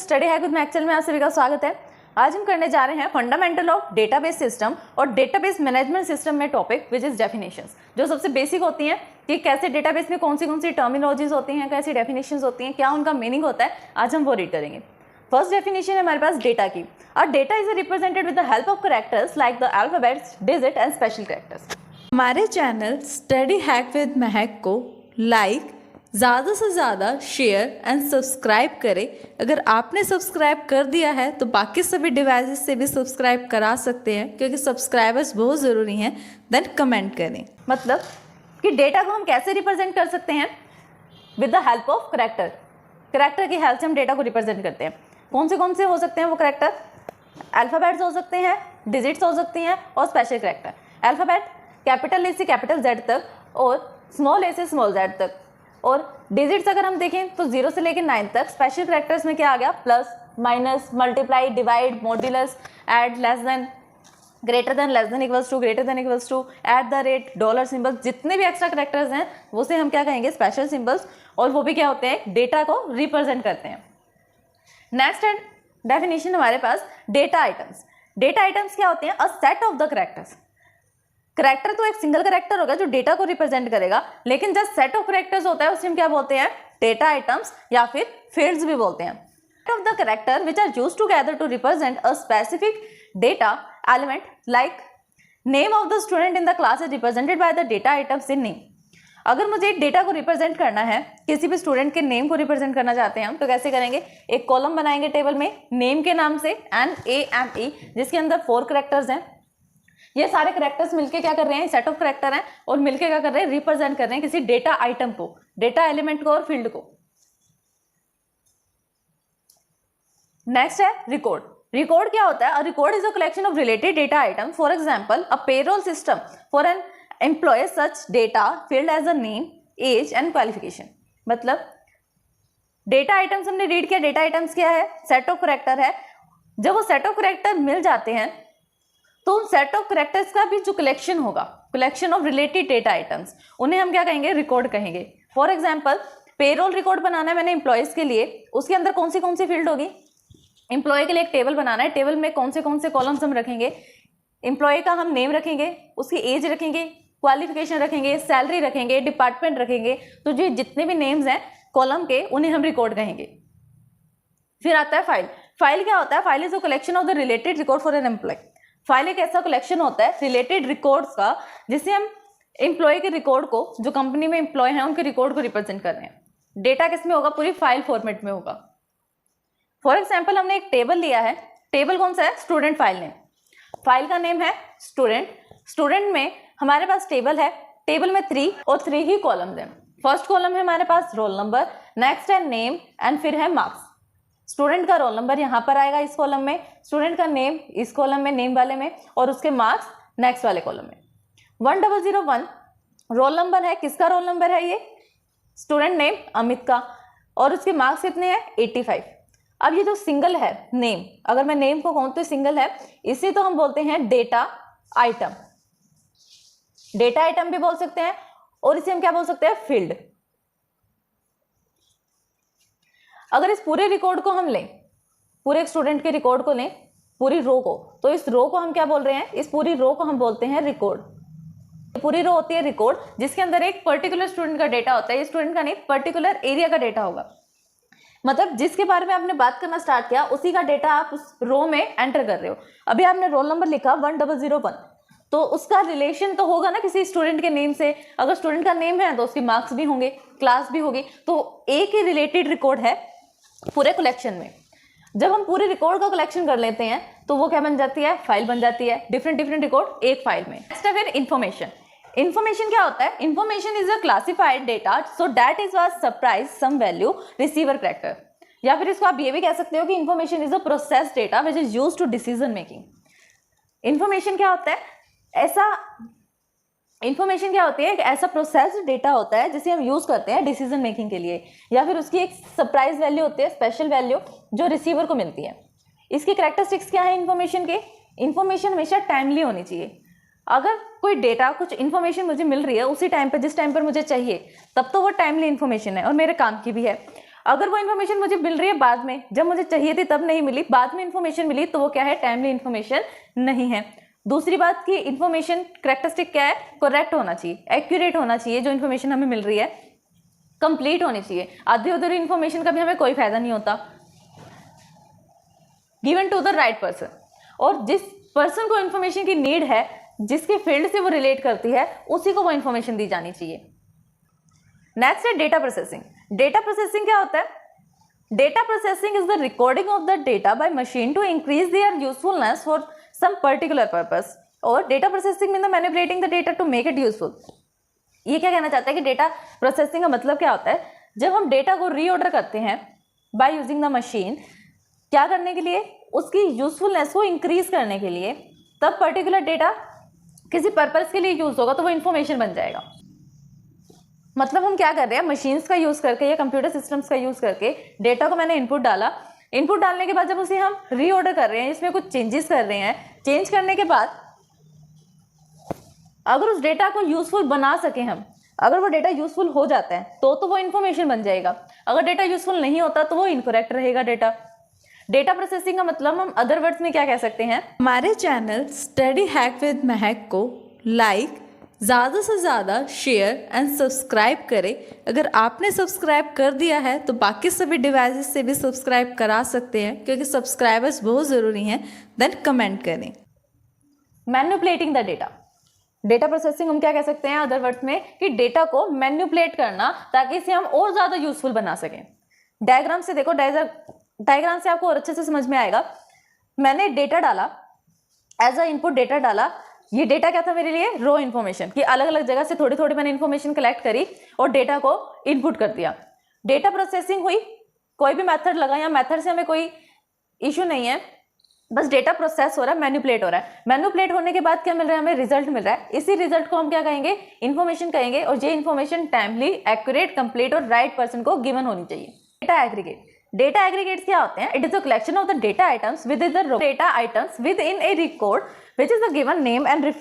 Study hack with मैक्सेल में आप सभी का स्वागत है। आज हम करने जा रहे हैं फंडामेंटल ऑफ डेटाबेस सिस्टम और डेटाबेस मैनेजमेंट सिस्टम में टॉपिक विच इज डेफिनेशंस, जो सबसे बेसिक होती हैं कि कैसे डेटाबेस में कौन सी टर्मिनोलॉजीज होती हैं, कैसी डेफिनेशंस होती हैं, क्या उनका मीनिंग होता है। आज हम वो रीड करेंगे। फर्स्ट डेफिनेशन है हमारे पास डेटा की। और data is represented with the help of characters like the alphabets, digit and special characters. हमारे चैनल स्टडी हैक विद महक को लाइक, ज़्यादा से ज़्यादा शेयर एंड सब्सक्राइब करें। अगर आपने सब्सक्राइब कर दिया है तो बाकी सभी डिवाइसेस से भी सब्सक्राइब करा सकते हैं, क्योंकि सब्सक्राइबर्स बहुत ज़रूरी हैं। देन कमेंट करें। मतलब कि डेटा को हम कैसे रिप्रेजेंट कर सकते हैं with the help of character. Character की हेल्प से हम डेटा को रिप्रेजेंट करते हैं। कौन से हो सकते हैं वो कैरेक्टर? अल्फ़ाबेट्स हो सकते हैं, डिजिट्स हो सकती हैं और special character. Alphabet capital A से कैपिटल जेड तक और स्मॉल ए से स्मॉल जेड तक। और डिजिट्स अगर हम देखें तो 0 से लेकर 9 तक। स्पेशल कैरेक्टर्स में क्या आ गया? Plus, minus, multiply, divide, modulus, add, less than, greater than, less than, equals to, greater than, equals to, at the rate, dollar symbol, जितने भी एक्स्ट्रा कैरेक्टर्स हैं वो से हम क्या कहेंगे? Special symbols. और वो भी क्या होते हैं? डेटा को रिप्रेजेंट करते हैं। नेक्स्ट डेफिनेशन हमारे पास डेटा आइटम्स। डेटा आइटम्स क्या होते हैं? A set of the characters. Character तो एक सिंगल कैरेक्टर होगा जो डेटा को रिप्रेजेंट करेगा, लेकिन जब सेट ऑफ कैरेक्टर्स होता है उसे हम क्या बोलते हैं? डेटा आइटम्स या फिर फील्ड्स भी बोलते हैं। Set of the character which are used together to represent a specific data element like name of the student in the class is represented by the data items in name. अगर मुझे एक data को represent करना है, किसी भी student के name को रिप्रेजेंट करना चाहते हैं हम, तो कैसे करेंगे? एक कॉलम बनाएंगे टेबल में नेम के नाम से NAME, जिसके अंदर 4 कैरेक्टर्स हैं। ये सारे कैरेक्टर्स मिलके क्या कर रहे हैं? सेट ऑफ कैरेक्टर हैं और मिलके क्या कर रहे हैं? रिप्रेजेंट कर रहे हैं किसी डेटा आइटम को, डेटा एलिमेंट को और फील्ड को। नेक्स्ट है रिकॉर्ड। रिकॉर्ड क्या होता है? A record is a collection of related data item. For example a payroll system for an employ such data field as a name, age and qualification. मतलब data items हमने read किया। Data items क्या है? Set of character है। जब वो set of character मिल जाते हैं तो उन सेट ऑफ कैरेक्टर्स का भी जो कलेक्शन होगा, collection of related data items, उन्हें हम क्या कहेंगे? रिकॉर्ड कहेंगे। फॉर एग्जांपल पेरोल रिकॉर्ड बनाना है मैंने एम्प्लॉयज के लिए, उसके अंदर कौन सी फील्ड होगी? एम्प्लॉय के लिए एक टेबल बनाना है। टेबल में कौन से कॉलम्स हम रखेंगे? एम्प्लॉय का हम नेम रखेंगे, उसकी एज रखेंगे, क्वालिफिकेशन रखेंगे, सैलरी रखेंगे, डिपार्टमेंट रखेंगे। तो जो जितने भी नेम्स हैं कॉलम के, उन्हें हम रिकॉर्ड कहेंगे। फिर आता है फाइल। फाइल क्या होता है? File is a collection of the related record for an employ. File एक ऐसा कलेक्शन होता है रिलेटेड रिकॉर्ड्स का, जिससे हम एम्प्लॉय के रिकॉर्ड को, जो कंपनी में एम्प्लॉय हैं उनके रिकॉर्ड को रिप्रेजेंट कर रहे हैं। डेटा किस में होगा? पूरी फाइल फॉर्मेट में होगा। फॉर एग्जाम्पल हमने एक टेबल लिया है। टेबल कौन सा है? Student file name. फाइल का नेम है स्टूडेंट। स्टूडेंट में हमारे पास टेबल है। टेबल में 3 और 3 ही कॉलम्स हैं। फर्स्ट कॉलम है हमारे पास रोल नंबर, नेक्स्ट है नेम एंड फिर है मार्क्स। स्टूडेंट का रोल नंबर यहाँ पर आएगा इस कॉलम में, स्टूडेंट का नेम इस कॉलम में, नेम वाले में, और उसके मार्क्स नेक्स्ट वाले कॉलम में। 1001 रोल नंबर है। किसका रोल नंबर है? ये स्टूडेंट नेम अमित का। और उसके मार्क्स कितने हैं? 85। अब ये जो सिंगल है नेम, अगर मैं नेम को कहूँ तो सिंगल है, इसे तो हम बोलते हैं डेटा आइटम। डेटा आइटम भी बोल सकते हैं और इसे हम क्या बोल सकते हैं? फील्ड। अगर इस पूरे रिकॉर्ड को हम लें, पूरे स्टूडेंट के रिकॉर्ड को लें, पूरी रो को, तो इस रो को हम क्या बोल रहे हैं? इस पूरी रो को हम बोलते हैं रिकॉर्ड। पूरी रो होती है रिकॉर्ड, जिसके अंदर एक पर्टिकुलर स्टूडेंट का डेटा होता है। ये स्टूडेंट का नहीं, पर्टिकुलर एरिया का डेटा होगा। मतलब जिसके बारे में आपने बात करना स्टार्ट किया, उसी का डेटा आप उस रो में एंटर कर रहे हो। अभी आपने रोल नंबर लिखा 1001, तो उसका रिलेशन तो होगा ना किसी स्टूडेंट के नेम से। अगर स्टूडेंट का नेम है तो उसके मार्क्स भी होंगे, क्लास भी होगी। तो एक ही रिलेटेड रिकॉर्ड है पूरे कलेक्शन में। जब हम पूरे रिकॉर्ड का कलेक्शन कर लेते हैं तो वो क्या बन जाती है? फाइल बन जाती है। डिफरेंट रिकॉर्ड एक फाइल में। नेक्स्ट है फिर इंफॉर्मेशन। इंफॉर्मेशन क्या होता है? Information is a classified data so that is was surprise some value receiver character. या फिर इसको आप ये भी कह सकते हो कि information is a process data which is used to decision making. Information क्या होता है? इंफॉर्मेशन क्या होती है? एक ऐसा प्रोसेस्ड डेटा होता है जिसे हम यूज करते हैं डिसीजन मेकिंग के लिए, या फिर उसकी एक सरप्राइज वैल्यू होती है, स्पेशल वैल्यू, जो रिसीवर को मिलती है। इसकी कैरेक्टरिस्टिक्स क्या है इंफॉर्मेशन के? इंफॉर्मेशन हमेशा टाइमली होनी चाहिए। अगर कोई डेटा, कुछ इंफॉर्मेशन मुझे मिल रही है उसी टाइम पर, जिस टाइम पर मुझे चाहिए, तब तो वो टाइमली इंफॉर्मेशन है और मेरे काम की भी है। अगर वो इन्फॉर्मेशन मुझे मिल रही है बाद में, जब मुझे चाहिए थी तब नहीं मिली, बाद में इन्फॉर्मेशन मिली, तो वो क्या है, टाइमली इन्फॉर्मेशन नहीं है। दूसरी बात की इन्फॉर्मेशन करेक्टरिस्टिक क्या है, करेक्ट होना चाहिए, एक्यूरेट होना चाहिए, जो इन्फॉर्मेशन हमें मिल रही है कंप्लीट होनी चाहिए। आधी उधर इन्फॉर्मेशन का भी हमें कोई फायदा नहीं होता। Given to the right person, और जिस पर्सन को इन्फॉर्मेशन की नीड है, जिसके फील्ड से वो रिलेट करती है, उसी को वो इन्फॉर्मेशन दी जानी चाहिए। नेक्स्ट है डेटा प्रोसेसिंग। डेटा प्रोसेसिंग क्या होता है? Data processing is the recording of the data by machine to increase their usefulness for some particular purpose. और data processing mean the manipulating the data to make it useful. ये क्या कहना चाहता है कि डेटा प्रोसेसिंग का मतलब क्या होता है? जब हम डेटा को रीऑर्डर करते हैं बाय यूजिंग द मशीन, क्या करने के लिए? उसकी यूजफुलनेस को इंक्रीज करने के लिए, तब पर्टिकुलर डेटा किसी पर्पस के लिए यूज होगा तो वो इन्फॉर्मेशन बन जाएगा। मतलब हम क्या कर रहे हैं, मशीन्स का यूज करके या कंप्यूटर सिस्टम्स का यूज करके डेटा को मैंने इनपुट डाला, इनपुट डालने के बाद जब उसे हम रीऑर्डर कर रहे हैं, इसमें कुछ चेंजेस कर रहे हैं, चेंज करने के बाद अगर उस डेटा को यूजफुल बना सके हम, अगर वो डेटा यूजफुल हो जाता है तो वो इन्फॉर्मेशन बन जाएगा। अगर डेटा यूजफुल नहीं होता तो वो इनकरेक्ट रहेगा डेटा। डेटा प्रोसेसिंग का मतलब हम अदर वर्ड्स में क्या कह सकते हैं? हमारे चैनल स्टडी हैक विद महक को लाइक, ज़्यादा से ज़्यादा शेयर एंड सब्सक्राइब करें। अगर आपने सब्सक्राइब कर दिया है तो बाकी सभी डिवाइसेस से भी सब्सक्राइब करा सकते हैं, क्योंकि सब्सक्राइबर्स बहुत ज़रूरी हैं। देन कमेंट करें। Manipulating the data. Data processing हम क्या कह सकते हैं अदर वर्ड्स में, कि डेटा को मैनिपुलेट करना ताकि इसे हम और ज़्यादा यूजफुल बना सकें। डायग्राम से देखो, डायग्राम से आपको और अच्छे से समझ में आएगा। मैंने डेटा डाला, एज अ इनपुट डेटा डाला। ये डेटा क्या था मेरे लिए? रॉ इन्फॉर्मेशन की अलग अलग जगह से थोड़ी थोड़ी मैंने इन्फॉर्मेशन कलेक्ट करी और डेटा को इनपुट कर दिया। डेटा प्रोसेसिंग हुई, कोई भी मेथड लगा, या मेथड से हमें कोई इशू नहीं है, बस डेटा प्रोसेस हो रहा है, मैनिपुलेट हो रहा है। मैनिपुलेट होने के बाद क्या मिल रहा है? हमें रिजल्ट मिल रहा है। इसी रिजल्ट को हम क्या कहेंगे? इन्फॉर्मेशन कहेंगे। और ये इन्फॉर्मेशन टाइमली, एक्यूरेट, कंप्लीट और राइट पर्सन को गिवन होनी चाहिए। Data aggregate. डेटा एग्रीगेट्स क्या होते हैं? It is the collection of the data items with in the data items with in A record which is the given name and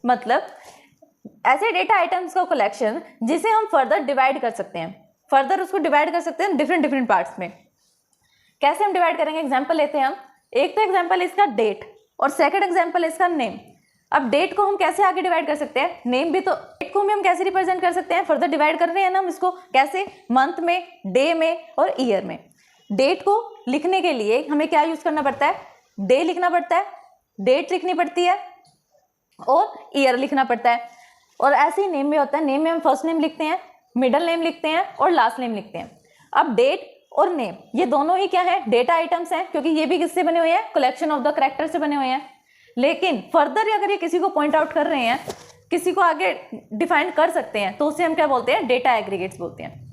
मतलब ऐसे data items का collection जिसे हम फर्दर डिवाइड कर सकते हैं। फर्दर उसको डिवाइड कर सकते हैं डिफरेंट डिफरेंट पार्ट्स में। कैसे हम डिवाइड करेंगे? एग्जाम्पल लेते हैं हम। एक तो एग्जाम्पल इसका डेट और सेकंड एग्जाम्पल इसका नेम। अब डेट को हम कैसे आगे डिवाइड कर सकते हैं? नेम भी, तो डेट को भी हम कैसे रिप्रेजेंट कर सकते हैं? फर्दर डिवाइड कर रहे हैं ना हम इसको, कैसे? मंथ में, डे में और ईयर में। डेट को लिखने के लिए हमें क्या यूज करना पड़ता है? डे लिखना पड़ता है, डेट लिखनी पड़ती है और ईयर लिखना पड़ता है। और ऐसे ही नेम में होता है। नेम में हम फर्स्ट नेम लिखते हैं, मिडल नेम लिखते हैं और लास्ट नेम लिखते हैं। अब डेट और नेम ये दोनों ही क्या है? डेटा आइटम्स हैं, क्योंकि ये भी किससे बने हुए हैं? कलेक्शन ऑफ द कैरेक्टर से बने हुए हैं। लेकिन फर्दर अगर ये किसी को पॉइंट आउट कर रहे हैं, किसी को आगे डिफाइन कर सकते हैं, तो उसे हम क्या बोलते हैं? डेटा एग्रीगेट्स बोलते हैं।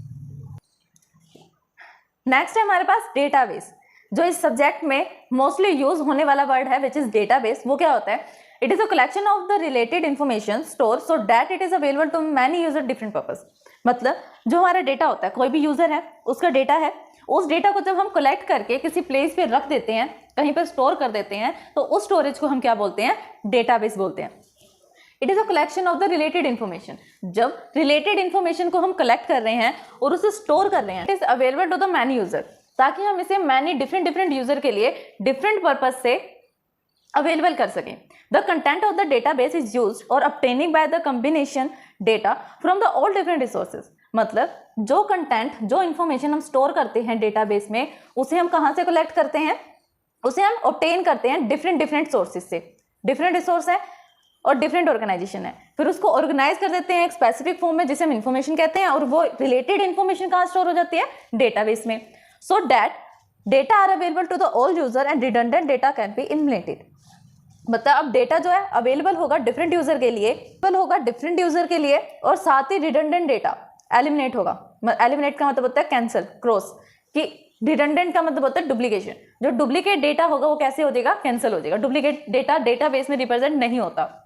नेक्स्ट है हमारे पास डेटाबेस, जो इस सब्जेक्ट में मोस्टली यूज होने वाला वर्ड है, विच इज डेटाबेस। वो क्या होता है? It is a collection of the related information store so that it is available to many user different purpose. मतलब जो हमारा डेटा होता है, कोई भी यूजर है, उसका डेटा है, उस डेटा को जब हम कलेक्ट करके किसी प्लेस पे रख देते हैं, कहीं पर स्टोर कर देते हैं, तो उस स्टोरेज को हम क्या बोलते हैं? डेटाबेस बोलते हैं। It is a collection of the related information. जब रिलेटेड इन्फॉर्मेशन को हम कलेक्ट कर रहे हैं और उसे स्टोर कर रहे हैं, it is available to the many user, ताकि हम इसे मैनी डिफरेंट यूजर के लिए डिफरेंट पर्पज से अवेलेबल कर सकें। The content of the database is used और obtaining by the combination data from the all different resources. मतलब जो कंटेंट, जो इन्फॉर्मेशन हम स्टोर करते हैं डेटाबेस में, उसे हम कहाँ से कलेक्ट करते हैं? उसे हम ऑब्टेन करते हैं डिफरेंट सोर्सेज से। डिफरेंट रिसोर्स है और डिफरेंट ऑर्गेनाइजेशन है, फिर उसको ऑर्गेनाइज कर देते हैं एक स्पेसिफिक फॉर्म में, जिसे हम इन्फॉर्मेशन कहते हैं, और वो रिलेटेड इन्फॉर्मेशन कहाँ स्टोर हो जाती है? डेटाबेस में। So that data are available to the all user and redundant data can be eliminated. मतलब अब डेटा जो है अवेलेबल होगा डिफरेंट यूजर के लिए, और साथ ही रिडंडेंट डेटा एलिमिनेट होगा। एलिमिनेट का मतलब होता है कैंसिल, क्रॉस, कि रिडंडेंट का मतलब होता है डुप्लीकेशन। जो डुप्लीकेट डेटा होगा वो कैसे हो जाएगा? कैंसिल हो जाएगा। डुप्लीकेट डेटा डेटाबेस में रिप्रेजेंट नहीं होता।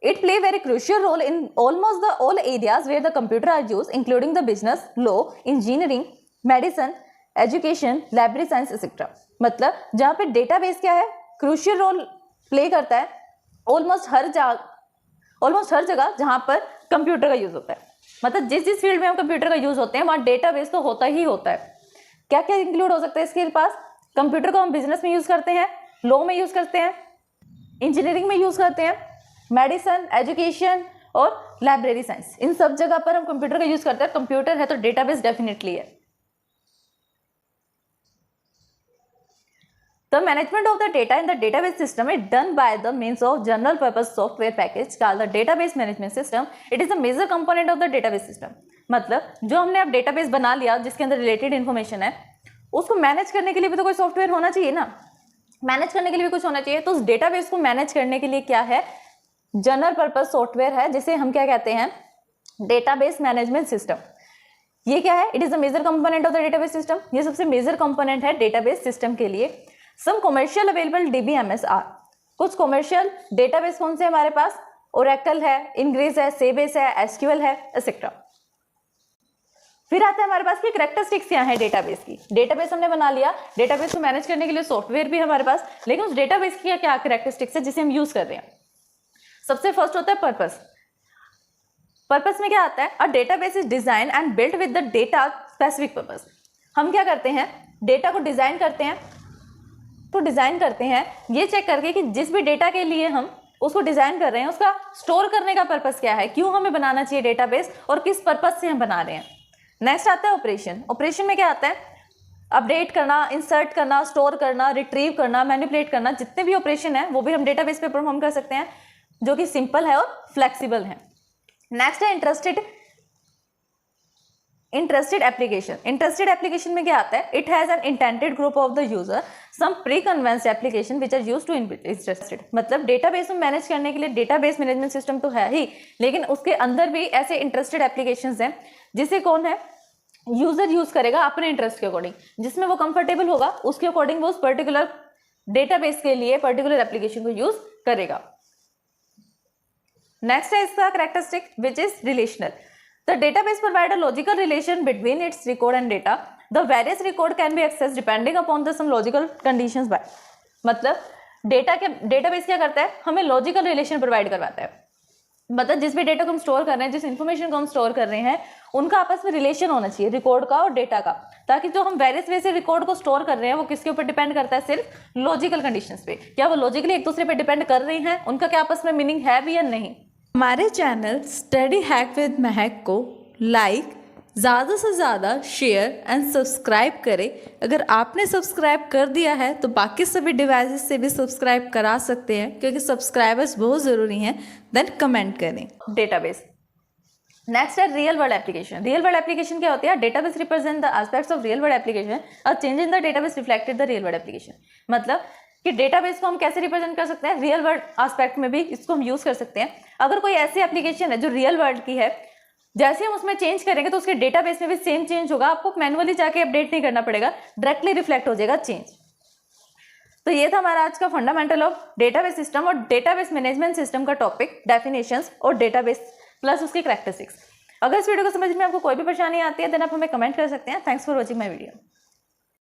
It play very crucial role in almost the all areas where the computer are used, including the business, law, engineering, medicine, education, library science, etc. मतलब जहाँ पे डेटाबेस क्या है? क्रूशियल रोल प्ले करता है ऑलमोस्ट हर जगह जहाँ पर कंप्यूटर का यूज होता है। मतलब जिस जिस फील्ड में हम कंप्यूटर का यूज होते हैं वहाँ डेटाबेस तो होता ही होता है। क्या क्या इंक्लूड हो सकता है इसके पास? कंप्यूटर को हम बिजनेस में यूज करते हैं, लॉ में यूज करते हैं, इंजीनियरिंग में यूज करते हैं, मेडिसिन, एजुकेशन और लाइब्रेरी साइंस, इन सब जगह पर हम कंप्यूटर का यूज करते हैं। कंप्यूटर है तो डेटाबेस डेफिनेटली है। The management of the data in the database system is done by the means of general purpose software package called the database management system. It is a major component of the database system. मतलब जो हमने अब database बना लिया जिसके अंदर related information है, उसको मैनेज करने के लिए भी तो कोई सॉफ्टवेयर होना चाहिए ना, मैनेज करने के लिए भी कुछ होना चाहिए। तो उस डेटाबेस को मैनेज करने के लिए क्या है? जनरल पर्पस सॉफ्टवेयर है, जिसे हम क्या कहते हैं? Database management system. ये क्या है? It is a major component of the database system. ये सबसे मेजर कंपोनेंट है डेटाबेस सिस्टम के लिए। Some commercial available DBMS are, कुछ कमर्शियल डेटाबेस कौन से हमारे पास? ओरेकल है, इनग्रेस है, सेबेस है, एसक्यूएल है, एक्सेट्रा। फिर आता है हमारे पास की कैरेक्टरिस्टिक्स क्या है डेटाबेस की। डेटाबेस हमने बना लिया, डेटाबेस को मैनेज करने के लिए सॉफ्टवेयर भी हमारे पास, लेकिन उस डेटाबेस की क्या कैरेक्टरिस्टिक्स है जिसे हम यूज कर रहे हैं? सबसे फर्स्ट होता है पर्पस। पर्पस में क्या आता है? A database is design and built with the data specific purpose. हम क्या करते हैं? डेटा को डिजाइन करते हैं, तो डिजाइन करते हैं ये चेक करके कि जिस भी डेटा के लिए हम उसको डिजाइन कर रहे हैं उसका स्टोर करने का पर्पस क्या है, क्यों हमें बनाना चाहिए डेटाबेस और किस पर्पस से हम बना रहे हैं। नेक्स्ट आता है ऑपरेशन। ऑपरेशन में क्या आता है? अपडेट करना, इंसर्ट करना, स्टोर करना, रिट्रीव करना, मैनिपुलेट करना, जितने भी ऑपरेशन है वो भी हम डेटाबेस पे परफॉर्म कर सकते हैं, जो कि सिंपल है और फ्लेक्सिबल है। नेक्स्ट है इंटरेस्टेड एप्लीकेशन। इंटरेस्टेड एप्लीकेशन में क्या आता है? It has an intended group of the user, some pre convinced application which are used to interested. मतलब डेटाबेस में मैनेज करने के लिए डेटाबेस मैनेजमेंट सिस्टम तो है ही, लेकिन उसके अंदर भी ऐसे इंटरेस्टेड एप्लीकेशंस हैं जिसे कौन है? यूजर यूज करेगा अपने इंटरेस्ट के अकॉर्डिंग, जिसमें वो कंफर्टेबल होगा उसके अकॉर्डिंग वो उस पर्टिकुलर डेटाबेस के लिए पर्टिकुलर एप्लीकेशन को यूज करेगा। नेक्स्ट है इसका characteristic which is relational. The database provide a logical relation between its record and data. The various record can be accessed depending upon the some logical conditions by. मतलब database क्या करता है? हमें logical relation provide करवाता है। मतलब जिस भी डेटा को हम स्टोर कर रहे हैं, जिस इन्फॉर्मेशन को हम स्टोर कर रहे हैं, उनका आपस में रिलेशन होना चाहिए रिकॉर्ड का और डेटा का, ताकि जो हम वेरियस वे से रिकॉर्ड को स्टोर कर रहे हैं वो किसके ऊपर डिपेंड करता है? सिर्फ लॉजिकल कंडीशंस पे। क्या वो लॉजिकली एक दूसरे पे डिपेंड कर रही हैं, उनका क्या आपस में मीनिंग है भी या नहीं। हमारे चैनल स्टडी हैक विद महक को लाइक, ज़्यादा से ज़्यादा शेयर एंड सब्सक्राइब करें। अगर आपने सब्सक्राइब कर दिया है तो बाकी सभी डिवाइसेस से भी सब्सक्राइब करा सकते हैं, क्योंकि सब्सक्राइबर्स बहुत ज़रूरी हैं। देन कमेंट करें। डेटाबेस। नेक्स्ट है real world application. Real world application क्या होती है? Database represent the aspects of real world application, a change in the database reflected the real world application. मतलब कि डेटाबेस को हम कैसे रिप्रेजेंट कर सकते हैं? रियल वर्ल्ड एस्पेक्ट में भी इसको हम यूज कर सकते हैं। अगर कोई ऐसी एप्लीकेशन है जो रियल वर्ल्ड की है, जैसे हम उसमें चेंज करेंगे तो उसके डेटाबेस में भी सेम चेंज होगा, आपको मैनुअली जाके अपडेट नहीं करना पड़ेगा, डायरेक्टली रिफ्लेक्ट हो जाएगा चेंज। तो ये था हमारा आज का फंडामेंटल ऑफ डेटाबेस सिस्टम और डेटाबेस मैनेजमेंट सिस्टम का टॉपिक, डेफिनेशंस और डेटाबेस प्लस उसकी कैरेक्टरिस्टिक्स। अगर इस वीडियो को समझ में आपको कोई भी परेशानी आती है देन आप हमें कमेंट कर सकते हैं। Thanks for watching my video.